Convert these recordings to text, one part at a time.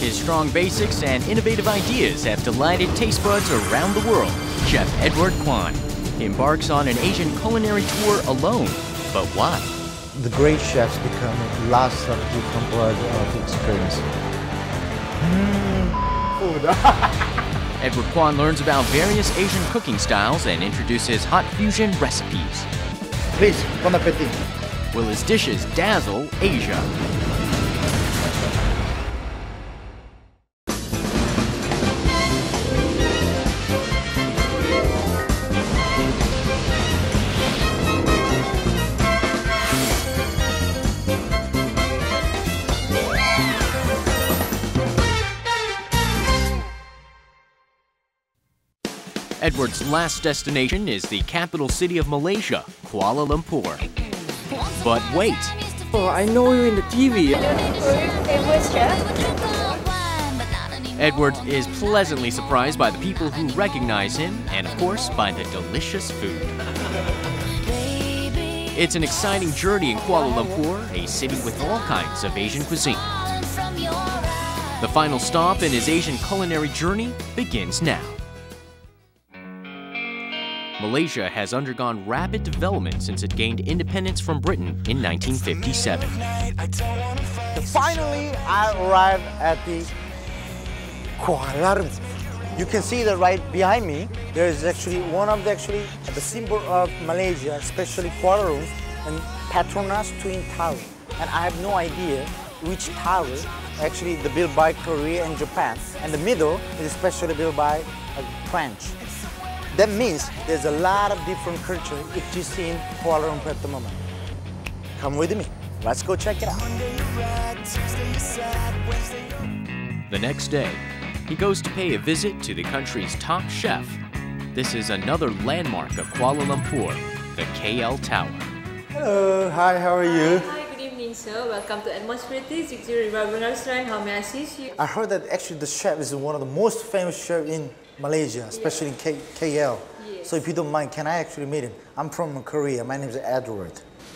His strong basics and innovative ideas have delighted taste buds around the world. Chef Edward Kwan embarks on an Asian culinary tour alone. But why? The great chefs become lots of different world of experience. Edward Kwan learns about various Asian cooking styles and introduces hot fusion recipes. Please, bon appetit. Will his dishes dazzle Asia? Edward's last destination is the capital city of Malaysia, Kuala Lumpur. But wait! Oh, I know you in the TV. Famous chef. Edward is pleasantly surprised by the people who recognize him and, of course, by the delicious food. It's an exciting journey in Kuala Lumpur, a city with all kinds of Asian cuisine. The final stop in his Asian culinary journey begins now. Malaysia has undergone rapid development since it gained independence from Britain in 1957. Finally, I arrived at the Kualalarum. You can see that right behind me, there is actually one of the symbol of Malaysia, especially Kuala Lumpur and Petronas Twin Tower. And I have no idea which tower actually built by Korea and Japan, and the middle is especially built by French. That means there's a lot of different culture exists in Kuala Lumpur at the moment. Come with me. Let's go check it out. The next day, he goes to pay a visit to the country's top chef. This is another landmark of Kuala Lumpur, the KL Tower. Hello, hi, how are you? Hi, good evening, sir. Welcome to Edventure 60 restaurant. How may I assist you? I heard that actually the chef is one of the most famous chefs in Malaysia, especially in KL. Yes. So if you don't mind, can I actually meet him? I'm from Korea. My name is Edward.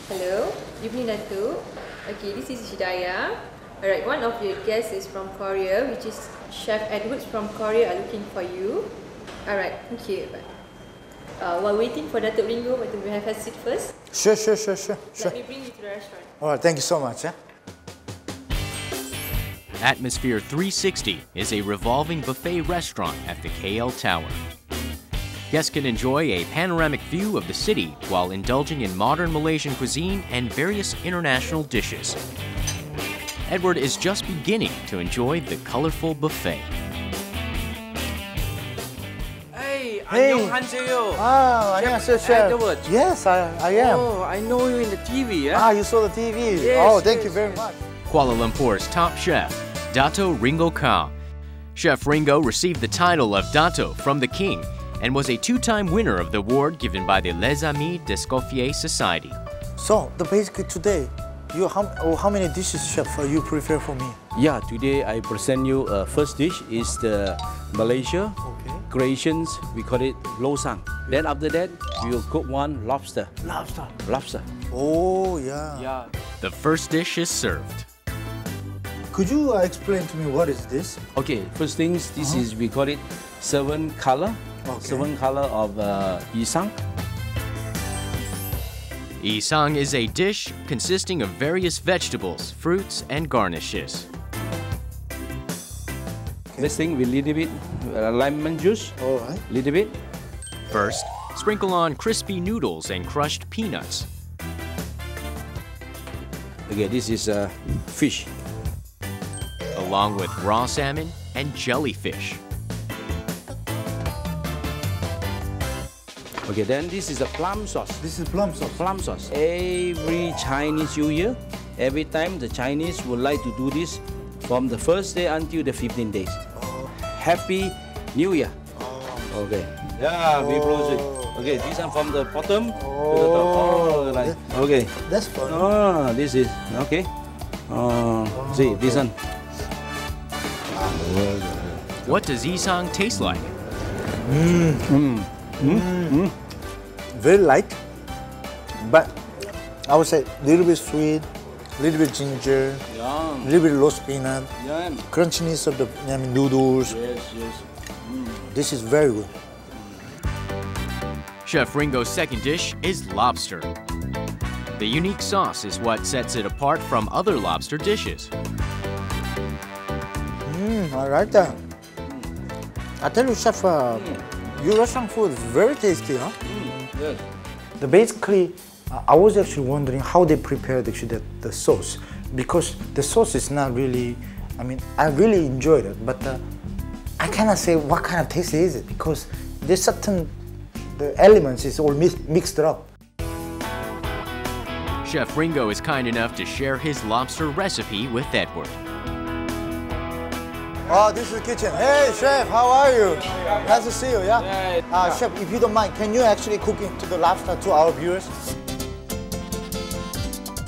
Hello, evening Dato. Okay, this is Hidayah. Alright, one of your guests is from Korea, which is Chef Edward from Korea, are looking for you. Alright, thank you. While waiting for Dato Ringo, we have a seat first. Sure. Let me bring you to the restaurant. All right, thank you so much. Atmosphere 360 is a revolving buffet restaurant at the KL Tower. Guests can enjoy a panoramic view of the city while indulging in modern Malaysian cuisine and various international dishes. Edward is just beginning to enjoy the colorful buffet. Hey, 안녕하세요. 안녕하세요, Chef. Edward. Yes, I am. Oh, I know you in the TV. You saw the TV? Yes, oh, thank yes, you very yes. much. Kuala Lumpur's top chef, Dato Ringo Kao. Chef Ringo received the title of Dato from the King and was a two-time winner of the award given by the Les Amis d'Escoffier Society. So, basically today, how many dishes, Chef, you prepare for me? Yeah, today I present you first dish is the Malaysia creations. We call it losang. Then after that, we will cook one lobster. Lobster. Oh, yeah. The first dish is served. Could you explain to me what is this? Okay, first things, this is, we call it seven color of isang. Isang is a dish consisting of various vegetables, fruits, and garnishes. This thing with little bit lemon juice. All right. Little bit. First, sprinkle on crispy noodles and crushed peanuts. Okay, this is fish. Along with raw salmon and jellyfish. Okay, then this is a plum sauce. This is plum sauce. Plum sauce. Every Chinese New Year, every time the Chinese would like to do this from the first day until the 15 days. Happy New Year. Okay. Yeah, we close it. Okay, this one from the bottom to the top. Oh, right. Okay. That's fun. Oh, this is okay. See this one. What does isang taste like? Very light, but I would say a little bit sweet, little bit ginger, Yum. little bit roast peanut, Yum. crunchiness of the noodles. Yes, yes. This is very good. Chef Ringo's second dish is lobster. The unique sauce is what sets it apart from other lobster dishes. I like that. I tell you, Chef, your restaurant food is very tasty, huh? Yes. Basically, I was actually wondering how they prepared actually the sauce, because the sauce is not really, I mean, I really enjoyed it, but I cannot say what kind of taste is it, because there's certain, the elements is all mixed up. Chef Ringo is kind enough to share his lobster recipe with Edward. Oh, this is the kitchen. Hey, Chef, how are you? Nice to see you, yeah? Chef, if you don't mind, can you actually cook into the lobster to our viewers?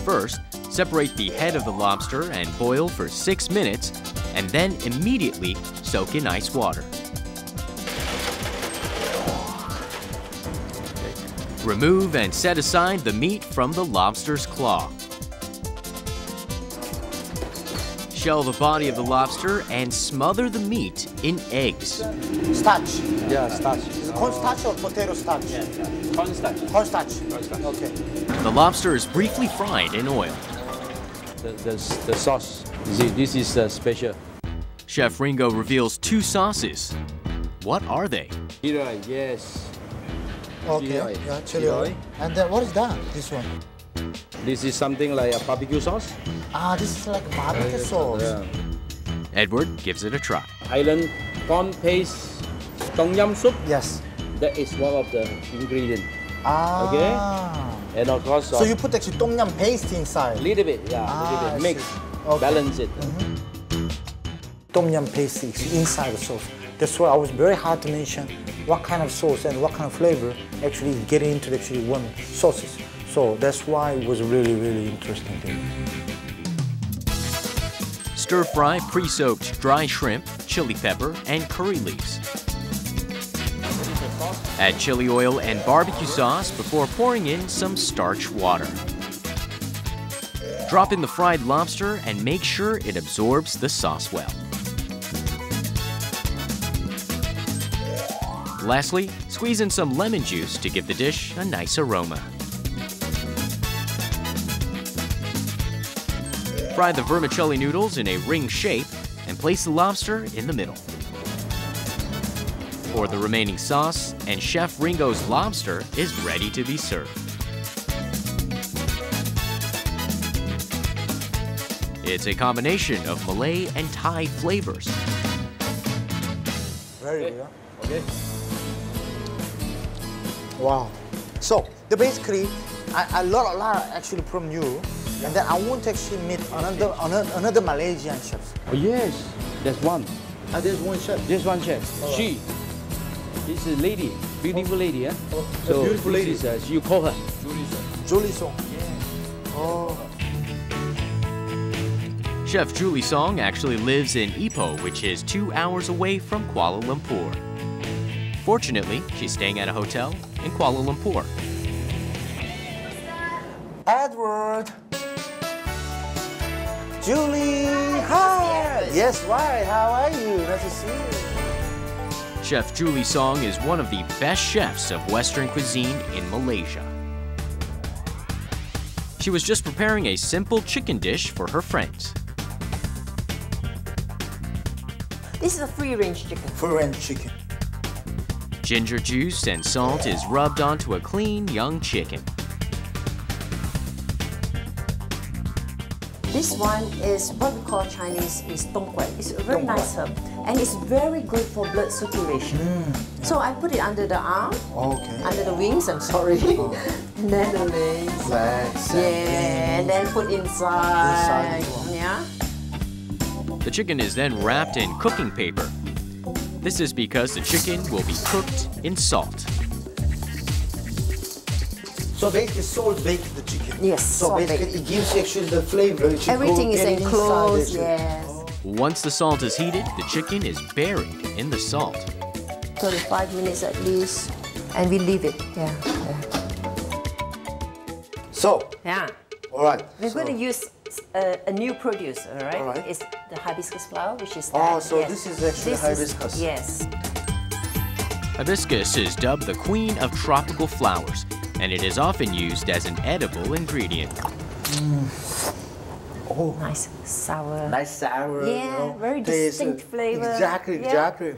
First, separate the head of the lobster and boil for 6 minutes, and then immediately soak in ice water. Remove and set aside the meat from the lobster's claw. Shell the body of the lobster and smother the meat in eggs. Starch. Yeah, starch. Is it cornstarch or potato starch? Cornstarch. Cornstarch. Okay. The lobster is briefly fried in oil. The sauce. You see, this is special. Chef Ringo reveals 2 sauces. What are they? Here, yes. Okay, Chili oil. yeah, chili Chili oil. oil. And then what is that, this one? This is something like a barbecue sauce. Ah, this is like barbecue sauce. Yeah. Edward gives it a try. Island prawn paste tom yum soup. Yes. That is one of the ingredients. Ah. Okay. And of course, So you put actually tom yum paste inside. little bit, yeah, Ah, little I bit. Mix, see. Okay. balance it. Tom yum paste is inside the sauce. That's why I was very hard to mention what kind of sauce and what kind of flavor actually getting into actually one sauces. So that's why it was really, really interesting to me. Stir fry pre-soaked dry shrimp, chili pepper, and curry leaves. Add chili oil and barbecue sauce before pouring in some starch water. Drop in the fried lobster and make sure it absorbs the sauce well. Lastly, squeeze in some lemon juice to give the dish a nice aroma. Fry the vermicelli noodles in a ring shape and place the lobster in the middle. Pour the remaining sauce, and Chef Ringo's lobster is ready to be served. It's a combination of Malay and Thai flavors. Very good. Huh? Okay. Wow. So basically, I learned a lot actually from you, and then I want to actually meet another Malaysian chef. Oh yes, there's one. There's one chef. There's one chef. She. This is a lady, beautiful lady, yeah. a beautiful lady. This is, you call her. Julie Song. Oh. Chef Julie Song actually lives in Ipoh, which is 2 hours away from Kuala Lumpur. Fortunately, she's staying at a hotel in Kuala Lumpur. Edward. Julie, hi. Yes, right. How are you? Nice to see you. Chef Julie Song is one of the best chefs of Western cuisine in Malaysia. She was just preparing a simple chicken dish for her friends. This is a free-range chicken. Free-range chicken. Ginger juice and salt is rubbed onto a clean young chicken. This one is what we call Chinese is tong quai. It's a very nice herb, and it's very good for blood circulation. So I put it under the arm, Okay. under the wings. I'm sorry, and then the legs. Legs. Yeah, and then put inside. Inside as well. Yeah. The chicken is then wrapped in cooking paper. This is because the chicken will be cooked in salt. So basically, salt baked the chicken. Yes, So salt basically, baked. it gives actually the flavor. It should Everything go is get enclosed. inside actually. Yes. Once the salt is heated, the chicken is buried in the salt. 35 minutes at least, and we leave it. Yeah. So, Yeah. all right. We're going to use a new produce, all right? All right. It's the hibiscus flower, which is Oh, that, so yes. this is actually hibiscus. Yes. Hibiscus is dubbed the queen of tropical flowers, and it is often used as an edible ingredient. Oh, Nice sour. nice sour. Yeah, very taste. distinct flavor. Exactly, Yeah. exactly.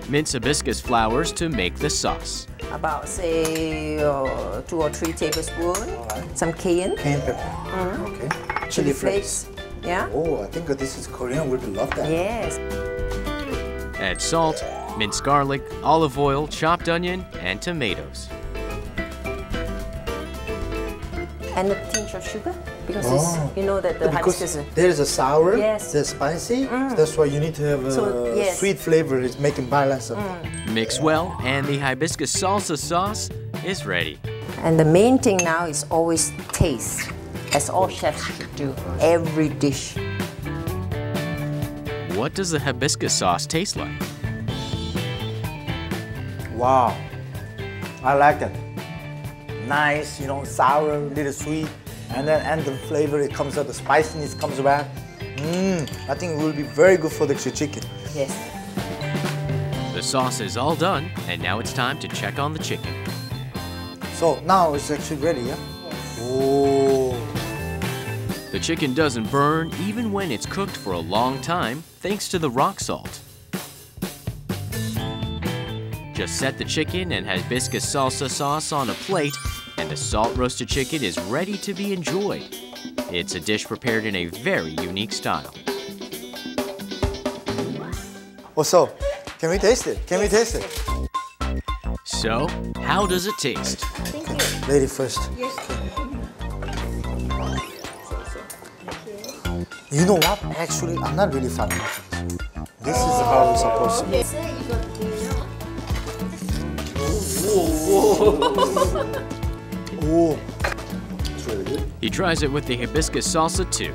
Mince hibiscus flowers to make the sauce. About, say, 2 or 3 tablespoons. right. Some cayenne. Cayenne pepper. Okay. Chili flakes. Yeah. Oh, I think this is Korean. Would love that. Yes. Add salt, minced garlic, olive oil, chopped onion, and tomatoes. And a tinge of sugar, because it's, you know that the hibiscus. Because there is a sour, Yes. there's spicy. That's why you need to have a So, yes. sweet flavor. It's making balance of Mix well, and the hibiscus salsa sauce is ready. And the main thing now is always taste, as all chefs should do, every dish. What does the hibiscus sauce taste like? Wow, I like it. Nice, you know, sour, little sweet, and the flavor it comes out, the spiciness comes back. I think it will be very good for the chicken. Yes. The sauce is all done, and now it's time to check on the chicken. So now it's actually ready, yeah? Yes. Oh, The chicken doesn't burn even when it's cooked for a long time, thanks to the rock salt. Just set the chicken and hibiscus salsa sauce on a plate, and the salt roasted chicken is ready to be enjoyed. It's a dish prepared in a very unique style. oh, so can we taste it? Can we taste it? So, how does it taste? Thank you. Lady first. Yes. You know what? Actually, I'm not really fan of this. This is how it's supposed to be. Oh, it's really good. He tries it with the hibiscus salsa too.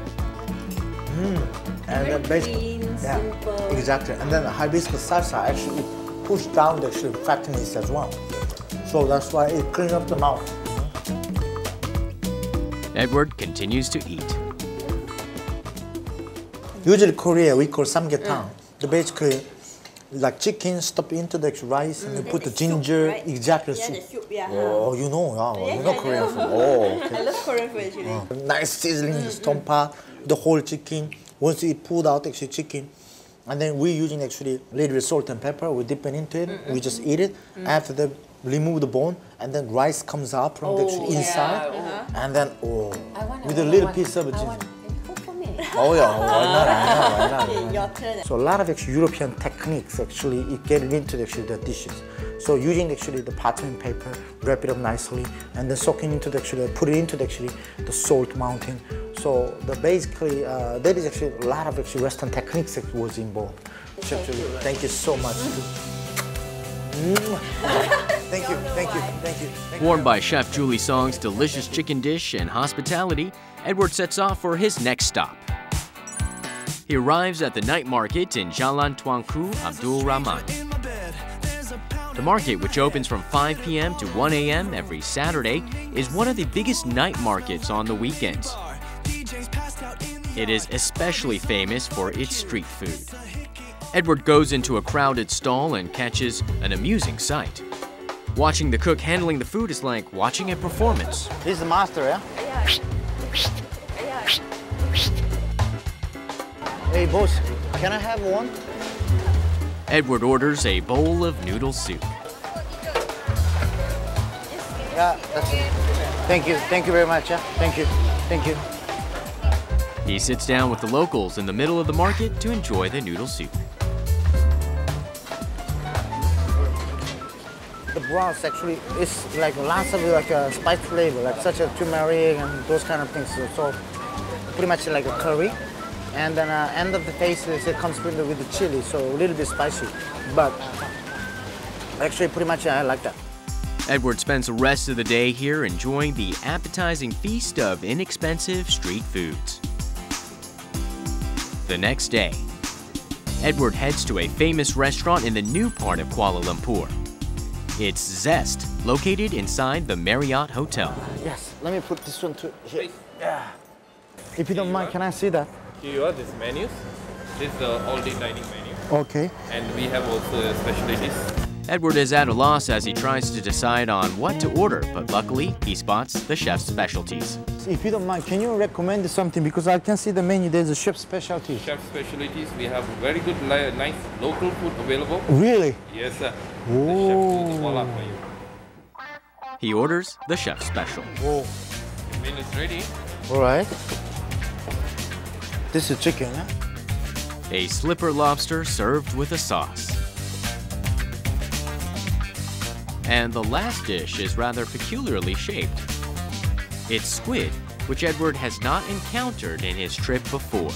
And then basically, yeah, exactly. And then the hibiscus salsa actually push down the fatness as well. So that's why it cleans up the mouth. Edward continues to eat. Usually Korea we call samgyetang. The basically like chicken stuffed into the rice and you put the ginger, exactly soup. Oh, you know, you know Korean food. Oh, okay. I love Korean food actually. Nice sizzling the stone pot, the whole chicken. Once you pulled out actually chicken, and then we're using actually a little bit salt and pepper. We dip it into it. We just eat it. After that, remove the bone, and then rice comes out from the actually inside, and then with a little piece of it. Oh yeah, why not? Okay, your turn. So a lot of actually European techniques actually it get into actually the dishes. So using actually the parchment paper, wrap it up nicely, and then soaking into the actually put it into the actually the salt mountain. So the basically there is actually a lot of actually Western techniques that was involved. Chef Julie, thank you so much. Thank you, thank you, thank you. Warmed by Chef Julie Song's delicious chicken dish and hospitality, Edward sets off for his next stop. He arrives at the night market in Jalan Tuanku Abdul Rahman. The market, which opens from 5 p.m. to 1 a.m. every Saturday, is one of the biggest night markets on the weekends. It is especially famous for its street food. Edward goes into a crowded stall and catches an amusing sight. Watching the cook handling the food is like watching a performance. He's the master, yeah? Hey boss, can I have one? Edward orders a bowl of noodle soup. Yeah, that's it. Thank you very much, yeah? Thank you. He sits down with the locals in the middle of the market to enjoy the noodle soup. The broth actually is like lots of like a spice flavor, like such as turmeric and those kind of things. So pretty much like a curry. And then end of the taste is it comes with the chili, so a little bit spicy. But actually pretty much I like that. Edward spends the rest of the day here enjoying the appetizing feast of inexpensive street foods. The next day, Edward heads to a famous restaurant in the new part of Kuala Lumpur. It's Zest, located inside the Marriott Hotel. Yes, let me put this one to here. Yeah. If you don't mind, can I see that? Here you are, this menus. This is the all-day dining menu. Okay. And we have also specialties. Edward is at a loss as he tries to decide on what to order, but luckily, he spots the chef's specialties. If you don't mind, can you recommend something? Because I can see the menu, there's a chef's specialty. Chef specialties, we have very good, nice local food available. Really? Yes, sir. Oh. The chef will do uala for you. He orders the chef's special. Whoa. The menu is ready. All right. This is chicken, huh? A slipper lobster served with a sauce. And the last dish is rather peculiarly shaped. It's squid, which Edward has not encountered in his trip before.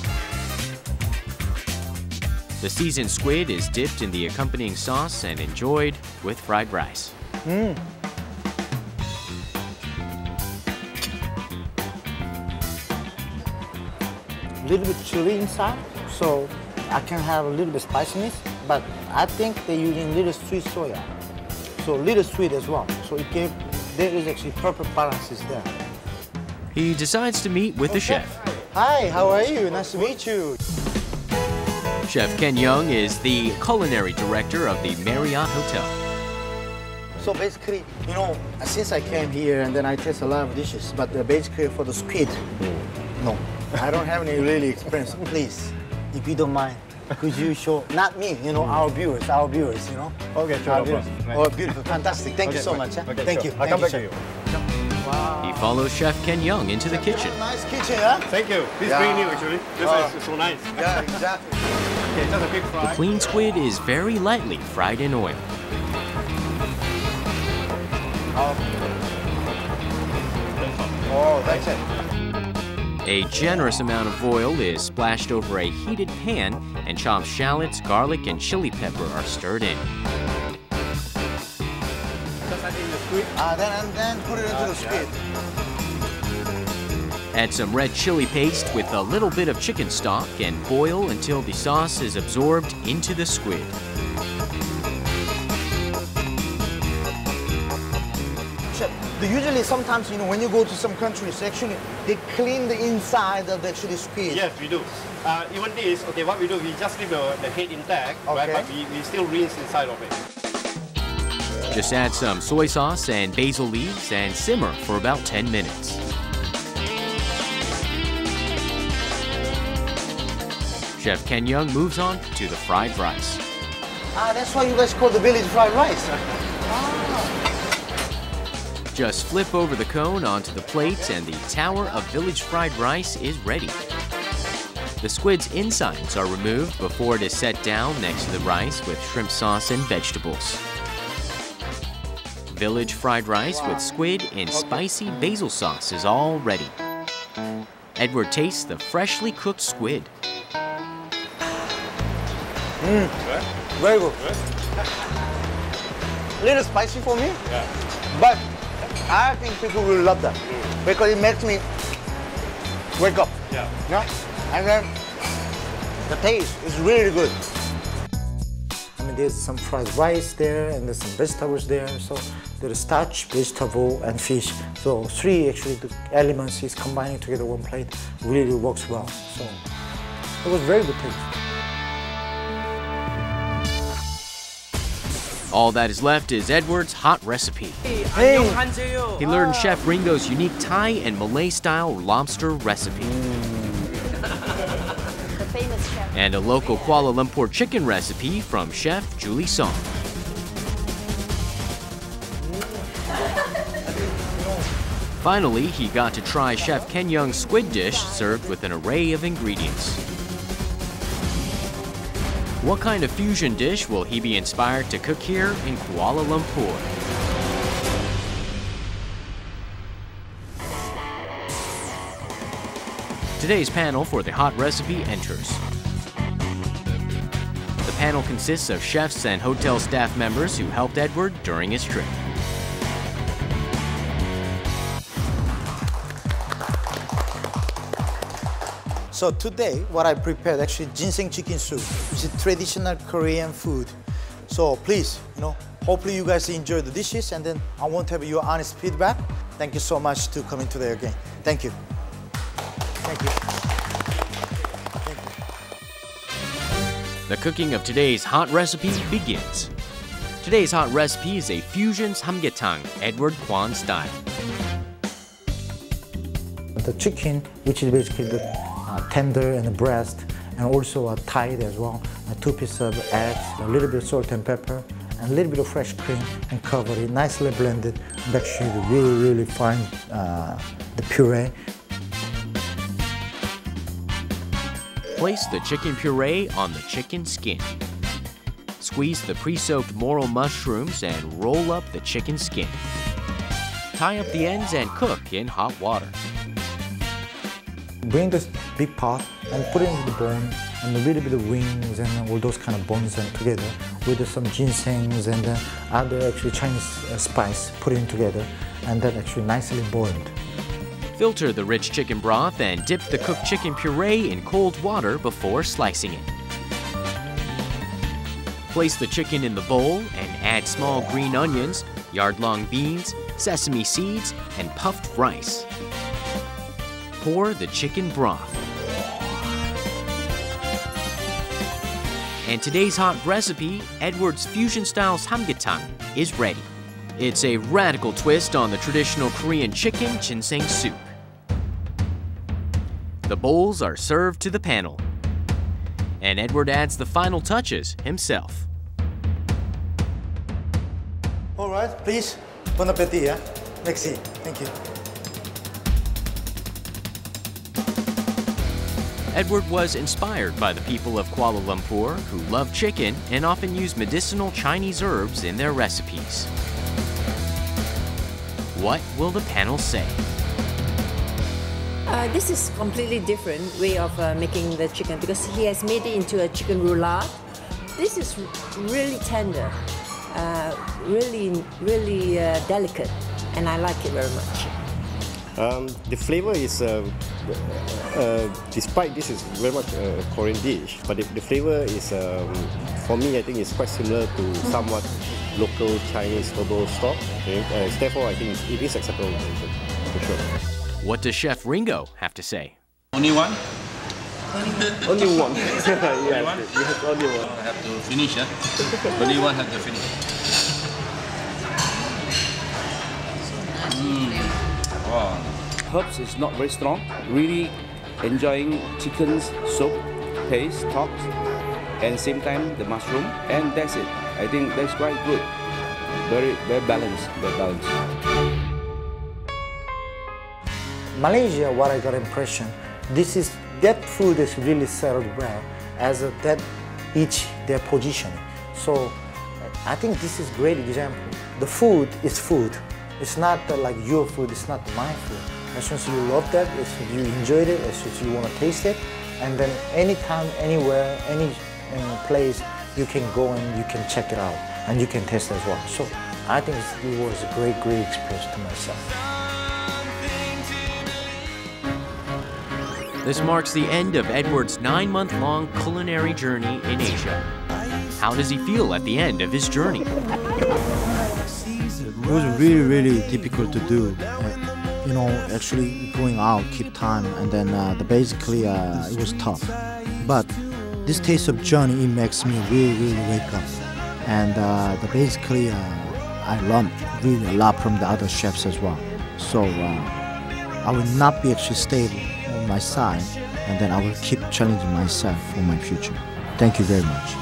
The seasoned squid is dipped in the accompanying sauce and enjoyed with fried rice. A little bit chili inside, so I can have a little bit spiciness, but I think they're using little sweet soya. So a little sweet as well. So there is actually perfect balances there. He decides to meet with the chef. Hi, how are you? Nice to meet you. Chef Ken Yeong is the culinary director of the Marriott Hotel. So basically, you know, since I came here and then I taste a lot of dishes, but basically for the squid, no, I don't have any really experience. Please, if you don't mind, could you show, not me, you know, our viewers, you know? Okay, sure, Our no viewers. problem. Oh, beautiful, fantastic. Thank you so much. Huh? Okay, Thank sure. you. I'll come back to Chef. you. He follows Chef Ken Yeong into the kitchen. Nice kitchen, huh? Thank you. This is Yeah. very new, actually. This is so nice. Yeah, exactly. Okay, just a quick The fry. clean squid is very lightly fried in oil. Oh, that's it. A generous amount of oil is splashed over a heated pan, and chopped shallots, garlic, and chili pepper are stirred in. Just add in the squid. Then put it into the squid. Add some red chili paste with a little bit of chicken stock and boil until the sauce is absorbed into the squid. Chef, usually sometimes, you know, when you go to some countries, actually, they clean the inside of the actually squid. Yes, we do. Even this, okay, what we do, we just leave the head intact, right? Okay. But we still rinse inside of it. Just add some soy sauce and basil leaves and simmer for about 10 minutes. Chef Ken Yeong moves on to the fried rice. That's why you guys call the village fried rice. Just flip over the cone onto the plate and the tower of village fried rice is ready. The squid's insides are removed before it is set down next to the rice with shrimp sauce and vegetables. Village fried rice with squid in spicy basil sauce is all ready. Edward tastes the freshly cooked squid. Very good. A little spicy for me, but I think people will love that because it makes me wake up. Yeah. Yeah? And then the taste is really good. I mean, there's some fried rice there and there's some vegetables there. So there's starch, vegetable, and fish. So three actually the elements is combining together one plate really works well. So it was very good taste. All that is left is Edward's hot recipe. Hey. He learned Chef Ringo's unique Thai and Malay style lobster recipe. The famous chef. And a local Kuala Lumpur chicken recipe from Chef Julie Song. Finally, he got to try Chef Ken Yeong's squid dish served with an array of ingredients. What kind of fusion dish will he be inspired to cook here in Kuala Lumpur? Today's panel for the hot recipe enters. The panel consists of chefs and hotel staff members who helped Edward during his trip. So today, what I prepared actually ginseng chicken soup, which is traditional Korean food. So please, you know, hopefully you guys enjoy the dishes, and then I want to have your honest feedback. Thank you so much to coming today again. Thank you. Thank you. The cooking of today's hot recipe begins. Today's hot recipe is a fusion samgyetang, Edward Kwan style. The chicken, which is basically the tender and the breast, and also thigh as well. 2 pieces of eggs, a little bit of salt and pepper, and a little bit of fresh cream, and cover it, nicely blended. Make sure you really fine the puree. Place the chicken puree on the chicken skin. Squeeze the pre-soaked morel mushrooms and roll up the chicken skin. Tie up the ends and cook in hot water. Bring this big pot and put it into the bone, and a little bit of wings and all those kind of bones and together with some ginsengs and other actually Chinese spice, put it in together, and then actually nicely boiled. Filter the rich chicken broth and dip the cooked chicken puree in cold water before slicing it. Place the chicken in the bowl and add small green onions, yard-long beans, sesame seeds, and puffed rice. Pour the chicken broth. And today's hot recipe, Edward's fusion-style samgyetang, is ready. It's a radical twist on the traditional Korean chicken ginseng soup. The bowls are served to the panel. And Edward adds the final touches himself. All right, please, bon appetit, yeah? Merci, thank you. Edward was inspired by the people of Kuala Lumpur who love chicken and often use medicinal Chinese herbs in their recipes. What will the panel say? This is completely different way of making the chicken because he has made it into a chicken roulade. This is really tender, really delicate, and I like it very much. The flavor is, despite this is very much a Korean dish, but the flavor is, for me, I think it's quite similar to somewhat local Chinese herbal stock. Therefore, I think it is acceptable for sure. What does Chef Ringo have to say? Only one? Only one. Yes, only one. I have to finish, Only one have to finish. Wow. Herbs is not very strong. Really enjoying chicken's soup, taste, tops, and same time the mushroom, and that's it. I think that's quite good. Very balanced, Malaysia, what I got impression, that food is really served well as that each their position. So I think this is great example. The food is food. It's not like your food, it's not my food. As soon as you love that, as soon as you enjoyed it, as soon as you want to taste it, and then anytime, anywhere, any place, you can go and you can check it out and you can taste it as well. So I think it was a great experience to myself. This marks the end of Edward's 9-month-long culinary journey in Asia. How does he feel at the end of his journey? It was really difficult to do. Actually going out, keep time, and then basically it was tough. But this taste of journey, it makes me really wake up. And basically I learned really a lot from the other chefs as well. So I will not be actually stable on my side, and then I will keep challenging myself for my future. Thank you very much.